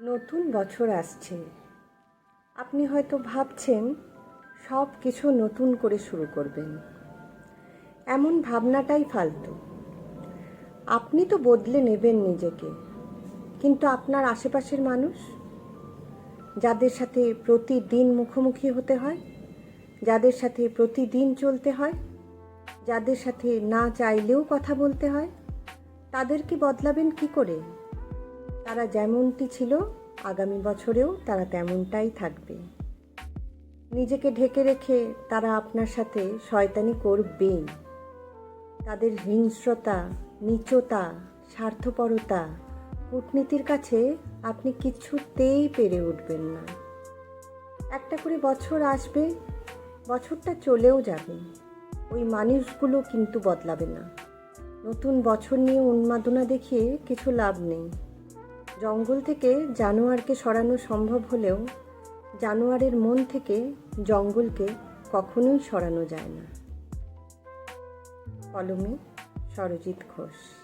নতুন বছর আসছে। আপনি হয়তো ভাবছেন সব কিছু নতুন করে শুরু করবেন। এমন ভাবনাটাই ফালতু। আপনি তো বদলে নেবেন নিজেকে, কিন্তু আপনার আশেপাশের মানুষ, যাদের সাথে প্রতিদিন মুখোমুখি হতে হয়, যাদের সাথে প্রতিদিন চলতে হয়, যাদের সাথে না চাইলেও কথা বলতে হয়, তাদেরকে বদলাবেন কি করে? তারা যেমনটি ছিল আগামী বছরেও তারা তেমনটাই থাকবে। নিজেকে ঢেকে রেখে তারা আপনার সাথে শয়তানি করবেই। তাদের হিংস্রতা, নীচতা, স্বার্থপরতা, কূটনীতির কাছে আপনি কিছুতেই পেরে উঠবেন না। একটা করে বছর আসবে, বছরটা চলেও যাবে, ওই মানুষগুলো কিন্তু বদলাবে না। নতুন বছর নিয়ে উন্মাদনা দেখিয়ে কিছু লাভ নেই। জঙ্গল থেকে জানোয়ারকে সরানো সম্ভব হলেও জানোয়ারের মন থেকে জঙ্গলকে কখনোই সরানো যায় না। কলমে সরজিৎ ঘোষ।